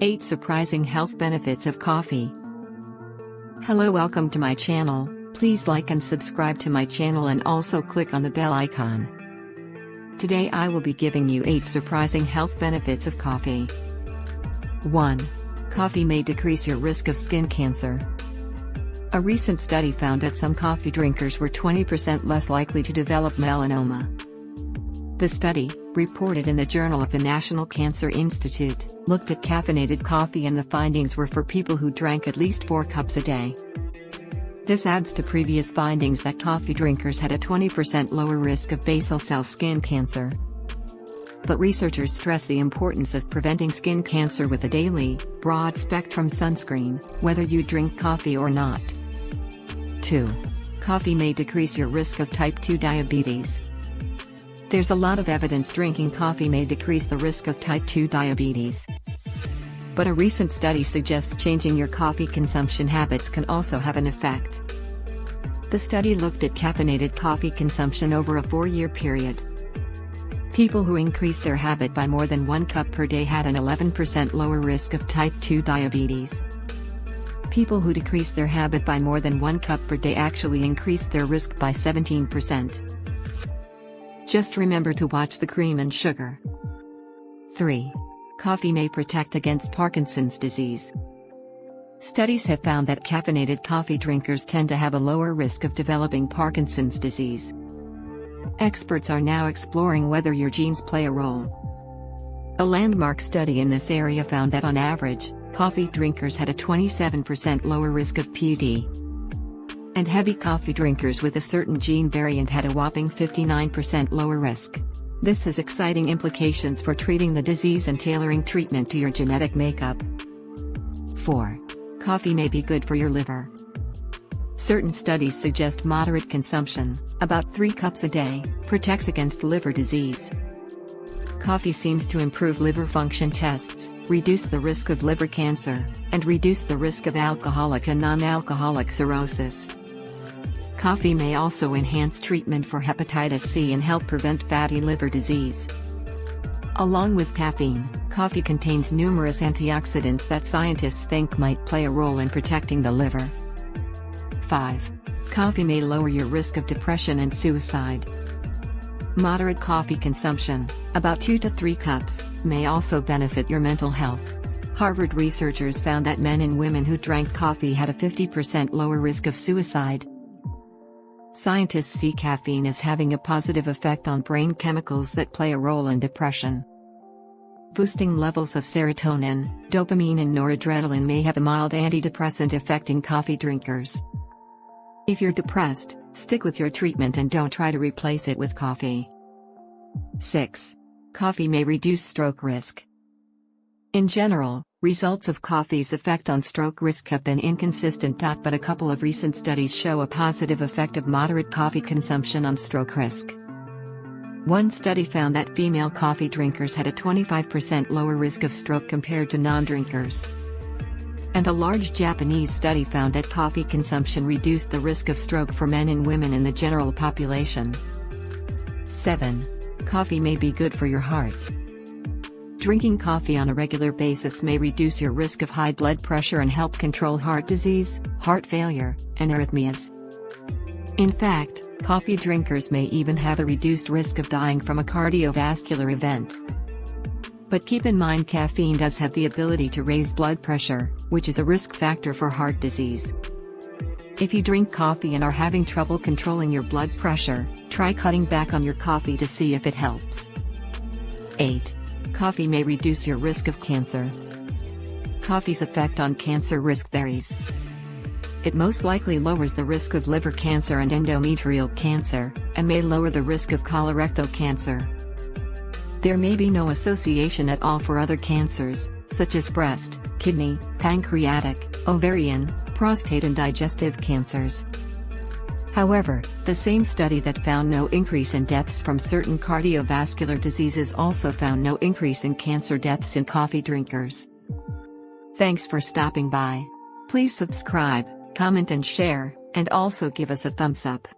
8 Surprising Health Benefits of Coffee. Hello, welcome to my channel. Please like and subscribe to my channel and also click on the bell icon. Today I will be giving you 8 surprising health benefits of coffee. 1. Coffee may decrease your risk of skin cancer. A recent study found that some coffee drinkers were 20% less likely to develop melanoma. The study, reported in the Journal of the National Cancer Institute, looked at caffeinated coffee, and the findings were for people who drank at least 4 cups a day. This adds to previous findings that coffee drinkers had a 20% lower risk of basal cell skin cancer. But researchers stress the importance of preventing skin cancer with a daily, broad-spectrum sunscreen, whether you drink coffee or not. 2. Coffee may decrease your risk of type 2 diabetes. There's a lot of evidence drinking coffee may decrease the risk of type 2 diabetes. But a recent study suggests changing your coffee consumption habits can also have an effect. The study looked at caffeinated coffee consumption over a 4-year period. People who increased their habit by more than 1 cup per day had an 11% lower risk of type 2 diabetes. People who decreased their habit by more than 1 cup per day actually increased their risk by 17%. Just remember to watch the cream and sugar. 3. Coffee may protect against Parkinson's disease. Studies have found that caffeinated coffee drinkers tend to have a lower risk of developing Parkinson's disease. Experts are now exploring whether your genes play a role. A landmark study in this area found that on average, coffee drinkers had a 27% lower risk of PD. And heavy coffee drinkers with a certain gene variant had a whopping 59% lower risk. This has exciting implications for treating the disease and tailoring treatment to your genetic makeup. 4. Coffee may be good for your liver. Certain studies suggest moderate consumption, about 3 cups a day, protects against liver disease. Coffee seems to improve liver function tests, reduce the risk of liver cancer, and reduce the risk of alcoholic and non-alcoholic cirrhosis. Coffee may also enhance treatment for hepatitis C and help prevent fatty liver disease. Along with caffeine, coffee contains numerous antioxidants that scientists think might play a role in protecting the liver. 5. Coffee may lower your risk of depression and suicide. Moderate coffee consumption, about 2 to 3 cups, may also benefit your mental health. Harvard researchers found that men and women who drank coffee had a 50% lower risk of suicide. Scientists see caffeine as having a positive effect on brain chemicals that play a role in depression. Boosting levels of serotonin, dopamine and noradrenaline may have a mild antidepressant effect in coffee drinkers. If you're depressed, stick with your treatment and don't try to replace it with coffee. 6. Coffee may reduce stroke risk. In general, results of coffee's effect on stroke risk have been inconsistent, but a couple of recent studies show a positive effect of moderate coffee consumption on stroke risk. One study found that female coffee drinkers had a 25% lower risk of stroke compared to non-drinkers. And a large Japanese study found that coffee consumption reduced the risk of stroke for men and women in the general population. 7. Coffee may be good for your heart. Drinking coffee on a regular basis may reduce your risk of high blood pressure and help control heart disease, heart failure, and arrhythmias. In fact, coffee drinkers may even have a reduced risk of dying from a cardiovascular event. But keep in mind, caffeine does have the ability to raise blood pressure, which is a risk factor for heart disease. If you drink coffee and are having trouble controlling your blood pressure, try cutting back on your coffee to see if it helps. 8. Coffee may reduce your risk of cancer. Coffee's effect on cancer risk varies. It most likely lowers the risk of liver cancer and endometrial cancer, and may lower the risk of colorectal cancer. There may be no association at all for other cancers, such as breast, kidney, pancreatic, ovarian, prostate and digestive cancers. However, the same study that found no increase in deaths from certain cardiovascular diseases also found no increase in cancer deaths in coffee drinkers. Thanks for stopping by. Please subscribe, comment and share, and also give us a thumbs up.